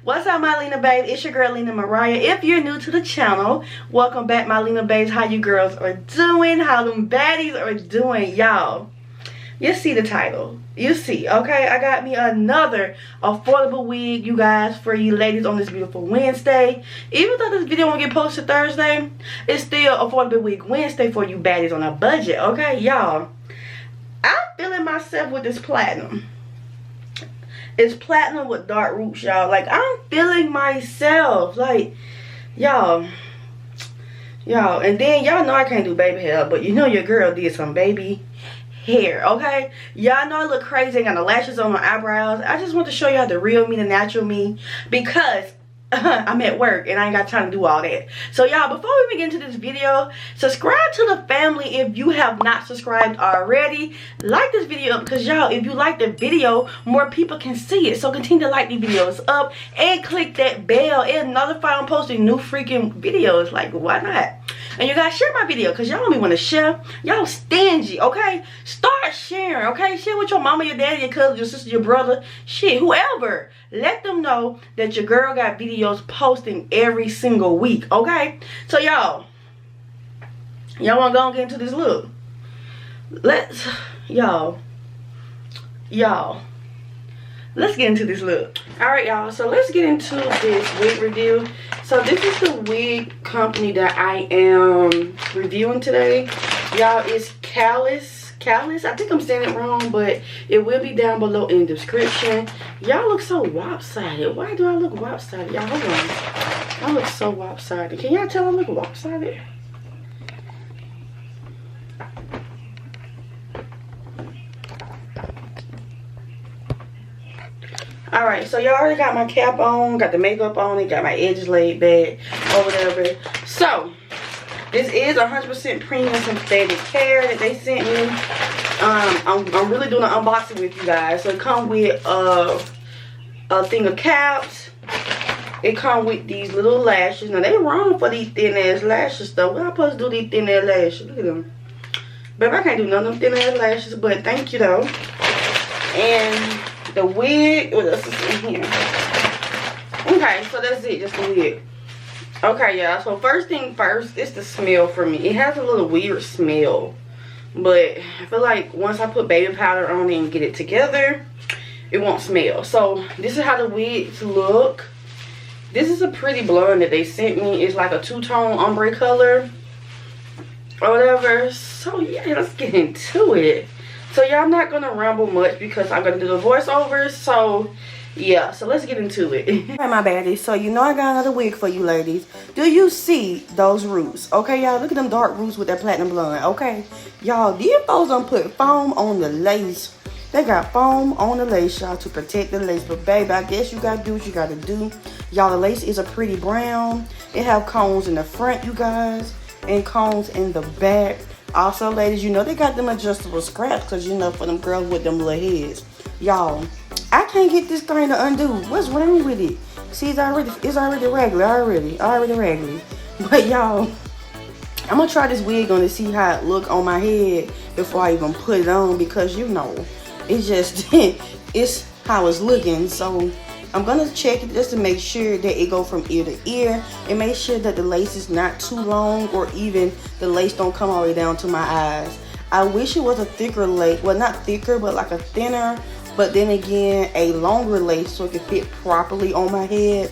What's up, my Lena babes? It's your girl Lena Mariah. If you're new to the channel, welcome back, my Lena babes. How you girls are doing? How them baddies are doing, y'all? You see the title. You see, okay? I got me another affordable wig, you guys, for you ladies on this beautiful Wednesday. Even though this video won't get posted Thursday, it's still affordable wig Wednesday for you baddies on a budget, okay? Y'all, I'm feeling myself with this platinum. It's platinum with dark roots, y'all. Like, I'm feeling myself. Like, y'all. And then, y'all know I can't do baby hair, but you know your girl did some baby hair, okay? Y'all know I look crazy. I got the lashes on my eyebrows. I just want to show y'all the real me, the natural me, because I'm at work and I ain't got time to do all that. So y'all, before we begin to this video, subscribe to the family if you have not subscribed already. Like this video up, because y'all, if you like the video, more people can see it. So continue to like these videos up and click that bell and notify when posting new freaking videos. Like, why not? And you guys share my video, because y'all don't even want to share. Y'all stingy, okay? Start sharing, okay? Share with your mama, your daddy, your cousin, your sister, your brother, shit, whoever. Let them know that your girl got videos posting every single week, okay? So y'all want to go and get into this look? Let's get into this look. Alright, y'all, so let's get into this wig review. So this is the wig company that I am reviewing today. Y'all, it's Kalyss. I think I'm saying it wrong, but it will be down below in the description. Y'all look so lopsided. Why do I look lopsided? Y'all, hold on. I look so lopsided. Can y'all tell I look lopsided? Alright, so y'all already got my cap on, got the makeup on, and got my edges laid back or whatever. So, this is 100% premium synthetic hair that they sent me. I'm really doing an unboxing with you guys. So it comes with a thing of caps. It comes with these little lashes. Now, they wrong for these thin ass lashes though. What am I supposed to do these thin ass lashes? Look at them. Babe, I can't do none of them thin ass lashes, but thank you though. And the wig, what else is in here? Okay, so that's it, just the wig. Okay, y'all, so first thing first, it's the smell for me. It has a little weird smell, but I feel like once I put baby powder on it and get it together, it won't smell. So this is how the wigs look. This is a pretty blonde that they sent me. It's like a two-tone ombre color or whatever. So yeah, let's get into it. So y'all, not gonna ramble much because I'm gonna do the voiceovers. So yeah, so let's get into it. Hey, my baddies. So you know I got another wig for you ladies. Do you see those roots? Okay, y'all, look at them dark roots with that platinum blonde. Okay, y'all, these folks don't put foam on the lace. They got foam on the lace, y'all, to protect the lace. But baby, I guess you gotta do what you gotta do. Y'all, the lace is a pretty brown. It have cones in the front, you guys, and cones in the back. Also, ladies, you know they got them adjustable straps, because you know, for them girls with them little heads. Y'all, I can't get this thing to undo. What's wrong with it? See, it's already regular, already regular. But y'all, I'm gonna try this wig on to see how it look on my head before I even put it on, because you know, it's just it's how it's looking. So I'm gonna check it just to make sure that it go from ear to ear and make sure that the lace is not too long, or even the lace don't come all the way down to my eyes. I wish it was a thicker lace, well, not thicker, but like a thinner, but then again a longer lace so it could fit properly on my head.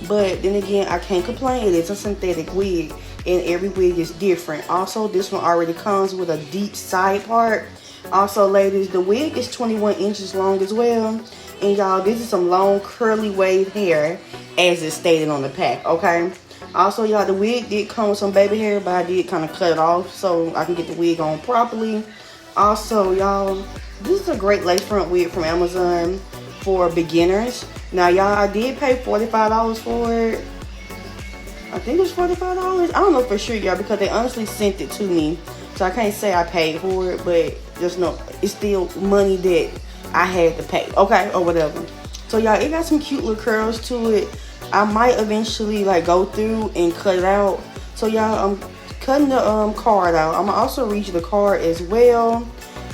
But then again, I can't complain. It is a synthetic wig and every wig is different. Also, this one already comes with a deep side part. Also, ladies, the wig is 21 inches long as well. And y'all, this is some long curly wave hair as it's stated on the pack, okay? Also, y'all, the wig did come with some baby hair, but I did kind of cut it off so I can get the wig on properly. Also, y'all, this is a great lace front wig from Amazon for beginners. Now, y'all, I did pay $45 for it. I think it was $45. I don't know for sure, y'all, because they honestly sent it to me. So I can't say I paid for it, but just know it's still money that I had to pay, okay, or whatever. So y'all, it got some cute little curls to it. I might eventually like go through and cut it out. So y'all, I'm cutting the card out. I'm gonna also read you the card as well,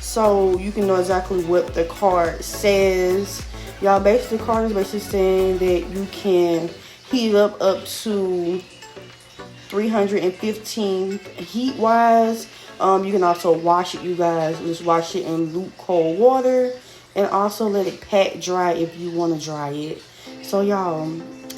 so you can know exactly what the card says. Y'all, basically, Carter's basically saying that you can heat it up to 315 heat wise. You can also wash it, you guys. Just wash it in luke cold water, and also let it pat dry if you want to dry it. So y'all,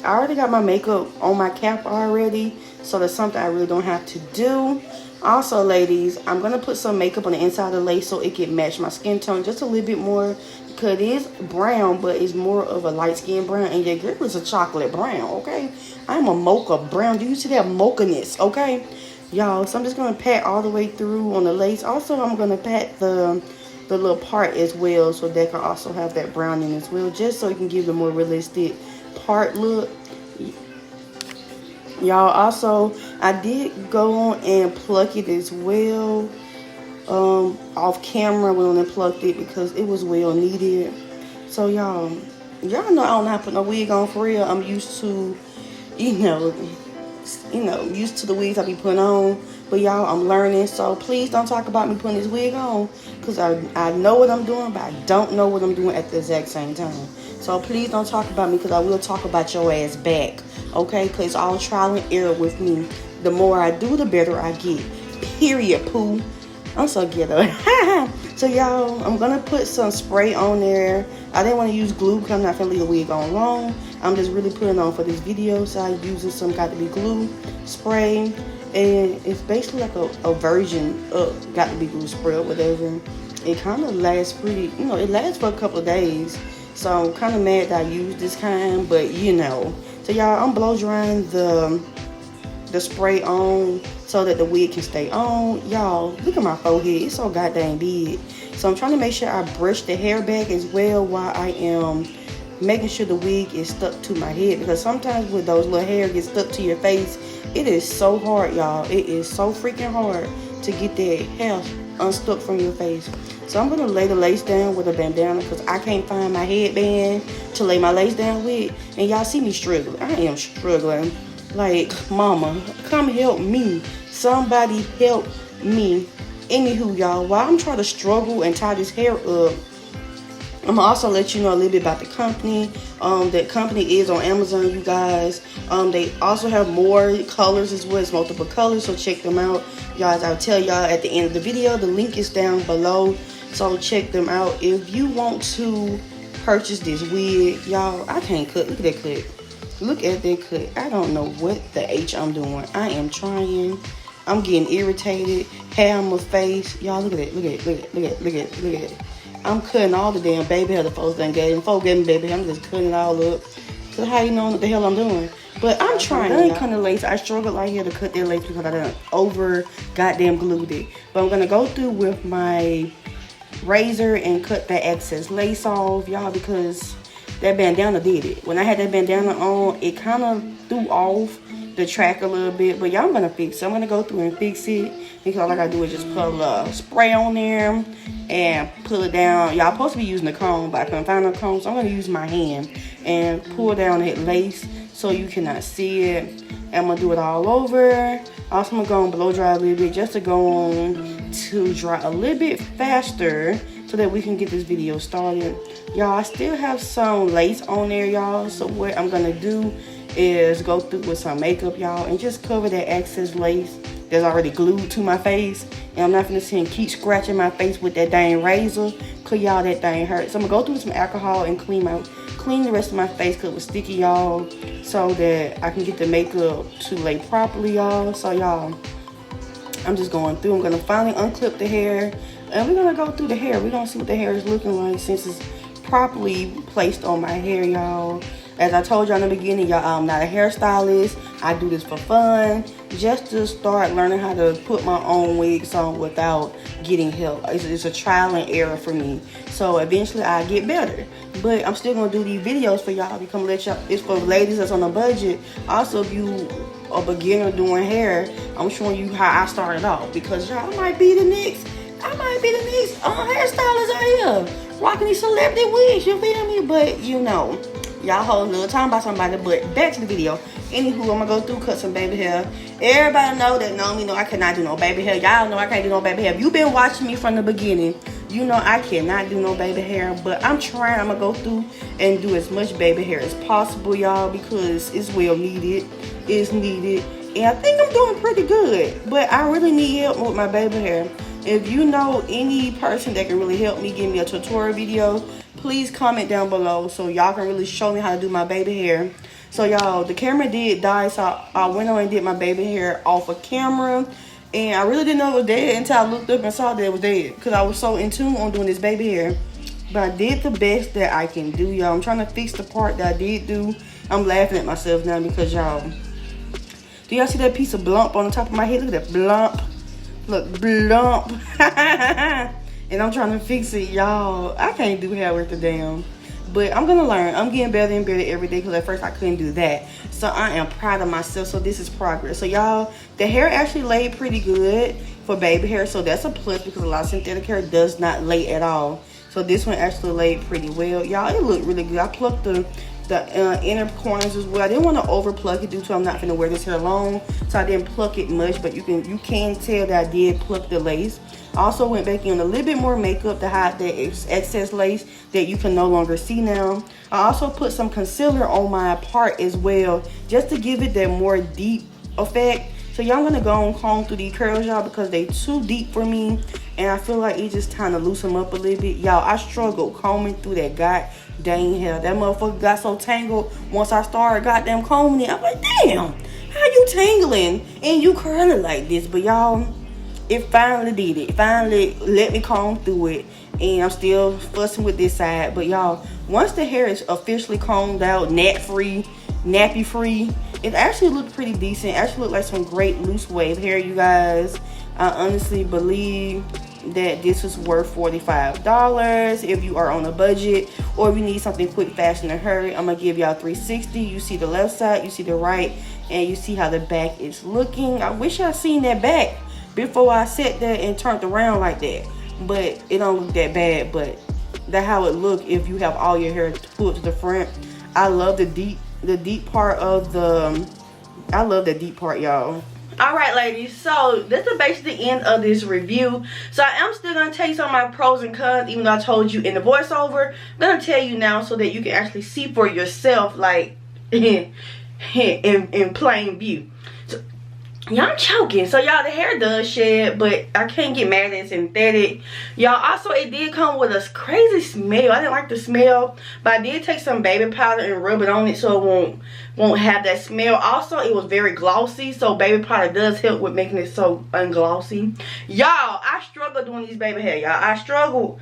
I already got my makeup on my cap already, so that's something I really don't have to do. Also, ladies, I'm gonna put some makeup on the inside of the lace so it can match my skin tone just a little bit more, because it is brown, but it's more of a light skin brown, and your girl is a chocolate brown. Okay, I'm a mocha brown. Do you see that mocha-ness? Okay, y'all, so I'm just gonna pat all the way through on the lace. Also, I'm gonna pat the little part as well, so they can also have that browning as well, just so you can give the more realistic part look. Y'all, also, I did go on and pluck it as well. Off camera, went on and plucked it because it was well needed. So y'all know I don't have to put no wig on for real. I'm used to, used to the wigs I be putting on. But y'all, I'm learning, so please don't talk about me putting this wig on, because I know what I'm doing, but I don't know what I'm doing at the exact same time. So please don't talk about me, because I will talk about your ass back, okay? Because it's all trial and error with me. The more I do, the better I get. Period, poo. I'm so ghetto. So y'all, I'm gonna put some spray on there. I didn't want to use glue because I'm not gonna leave the wig on long. I'm just really putting on for this video, so I'm using some got to be glue spray. And it's basically like a version of got to be glue spray or whatever. It kind of lasts pretty, it lasts for a couple of days. So I'm kind of mad that I used this kind, but So y'all, I'm blow drying the spray on so that the wig can stay on. Y'all, look at my forehead. It's so goddamn big. So I'm trying to make sure I brush the hair back as well while I am making sure the wig is stuck to my head, because sometimes when those little hair gets stuck to your face, it is so hard, y'all. It is so freaking hard to get that hair unstuck from your face. So I'm gonna lay the lace down with a bandana, because I can't find my headband to lay my lace down with. And y'all see me struggling. I am struggling. Like, mama, come help me. Somebody help me. Anywho, y'all, while I'm trying to struggle and tie this hair up, I'm gonna also let you know a little bit about the company. That company is on Amazon, you guys. They also have more colors as well as multiple colors, so check them out. Guys, I'll tell y'all at the end of the video. The link is down below, so check them out. If you want to purchase this wig, y'all, I can't cut. Look at that cut. Look at that cut. I don't know what the H I'm doing. I am trying. I'm getting irritated. Hair on my face. Y'all, look at it. Look at it. Look at it. Look at it. Look at it. Look at it. I'm cutting all the damn baby hair the folks done gave me. Folks gave me baby hair. I'm just cutting it all up. Cause how you know what the hell I'm doing? But I'm trying. I ain't cutting the lace. I struggled right here to cut that lace because I done over goddamn glued it. But I'm gonna go through with my razor and cut that excess lace off, y'all, because that bandana did it. When I had that bandana on, it kind of threw off the track a little bit. But y'all, I'm gonna fix it. I'm gonna go through and fix it, because all I gotta do is just put a little spray on there and pull it down. Y'all supposed to be using a comb, but I couldn't find a comb, so I'm gonna use my hand and pull down that lace so you cannot see it. And I'm gonna do it all over. Also, I'm gonna go and blow dry a little bit just to go on to dry a little bit faster so that we can get this video started. Y'all, I still have some lace on there, y'all. So what I'm gonna do is go through with some makeup, y'all, and just cover that excess lace that's already glued to my face. And I'm not gonna sit and keep scratching my face with that dang razor, cause y'all, that thing hurts. So I'm gonna go through with some alcohol and clean the rest of my face, cause it was sticky, y'all, so that I can get the makeup to lay properly, y'all. So y'all, I'm just going through. I'm gonna finally unclip the hair, and we're gonna go through the hair. We're gonna see what the hair is looking like since it's properly placed on my hair, y'all. As I told y'all in the beginning, y'all, I'm not a hairstylist. I do this for fun, just to start learning how to put my own wigs on without getting help. It's a trial and error for me. So eventually I get better. But I'm still gonna do these videos for y'all. Become let y'all. It's for ladies that's on a budget. Also, if you a beginner doing hair, I'm showing you how I started off, because y'all might be the next. I might be the next hairstylist out here rocking these celebrity wigs. You feel me? But y'all hold a little time about somebody. But back to the video. Anywho, I'm gonna go through, cut some baby hair. Everybody know that know me know I cannot do no baby hair. Y'all know I can't do no baby hair. If you've been watching me from the beginning, You know I cannot do no baby hair, but I'm trying. I'm gonna go through and do as much baby hair as possible, y'all, because it's well needed. It's needed, and I think I'm doing pretty good. But I really need help with my baby hair. If you know any person that can really help me, give me a tutorial video, please comment down below so y'all can really show me how to do my baby hair. So y'all, the camera did die, so I went on and did my baby hair off of camera. And I really didn't know it was dead until I looked up and saw that it was dead, because I was so in tune on doing this baby hair. But I did the best that I can do, y'all. I'm trying to fix the part that I did do. I'm laughing at myself now because, y'all, do y'all see that piece of blump on the top of my head? Look at that blump. Look, blump. And I'm trying to fix it, y'all. I can't do hair with the damn. But I'm gonna learn. I'm getting better and better every day, because at first I couldn't do that. So I am proud of myself. So this is progress. So y'all, the hair actually laid pretty good for baby hair. So that's a plus, because a lot of synthetic hair does not lay at all. So this one actually laid pretty well. Y'all, it looked really good. I plucked the inner corners as well. I didn't want to over pluck it due to I'm not gonna wear this hair long. So I didn't pluck it much, but you can tell that I did pluck the lace. I also went back in a little bit more makeup to hide the excess lace that you can no longer see now. I also put some concealer on my part as well, just to give it that more deep effect. So y'all, I'm gonna go and comb through these curls, y'all, because they too deep for me, and I feel like it just kind of loosen them up a little bit. Y'all, I struggled combing through that goddamn hair. That motherfucker got so tangled once I started goddamn combing it. I'm like, damn, how you tangling and you curling like this? But y'all, it finally did it. It finally let me comb through it, and I'm still fussing with this side. But y'all, once the hair is officially combed out, nappy free, it actually looked pretty decent. It actually looked like some great loose wave hair, you guys. I honestly believe that this is worth $45 if you are on a budget, or if you need something quick, fast, and in a hurry. I'm gonna give y'all 360. You see the left side, you see the right, and you see how the back is looking. I wish I seen that back before I sat there and turned around like that, but it don't look that bad. But that's how it look if you have all your hair pulled to the front. I love the deep part of the, I love the deep part, y'all. All right, ladies, so this is basically the end of this review. So I am still gonna tell you some of my pros and cons, even though I told you in the voiceover. I'm gonna tell you now so that you can actually see for yourself, like in plain view. So, y'all, I'm choking. So y'all, the hair does shed, but I can't get mad at synthetic. Y'all, also it did come with a crazy smell. I didn't like the smell, but I did take some baby powder and rub it on it so it won't have that smell. Also, it was very glossy, so baby powder does help with making it so unglossy. Y'all, I struggled doing these baby hair, y'all. I struggled,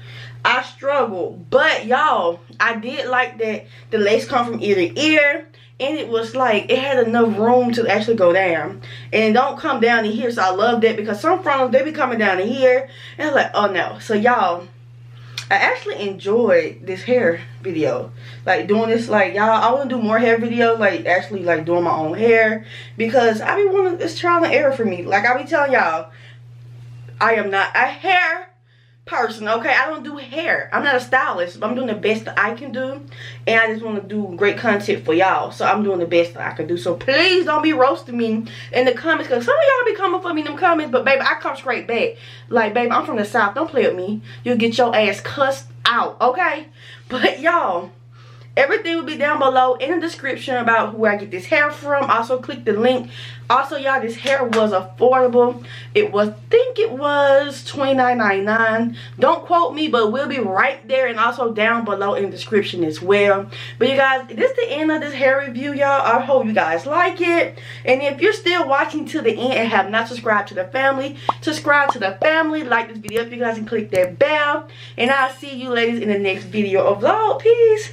but y'all, I did like that the lace come from ear to ear. And it was like, it had enough room to actually go down. And it don't come down in here, so I love that, because some frontals, they be coming down in here. And I was like, oh no. So y'all, I actually enjoyed this hair video. Like doing this, like y'all, I want to do more hair videos, like actually like doing my own hair. Because I be wanting, this trial and error for me. Like I be telling y'all, I am not a hair person, okay? I don't do hair. I'm not a stylist, but I'm doing the best that I can do, and I just want to do great content for y'all. So I'm doing the best that I can do. So please don't be roasting me in the comments, because some of y'all be coming for me in them comments, but baby, I come straight back. Like, baby, I'm from the South. Don't play with me. You'll get your ass cussed out, okay? But y'all, everything will be down below in the description about where I get this hair from. Also, click the link. Also, y'all, this hair was affordable. I think it was $29.99. Don't quote me, but we'll be right there and also down below in the description as well. But you guys, this is the end of this hair review, y'all. I hope you guys like it. And if you're still watching to the end and have not subscribed to the family, subscribe to the family. Like this video if you guys, and click that bell. And I'll see you ladies in the next video or vlog. Peace.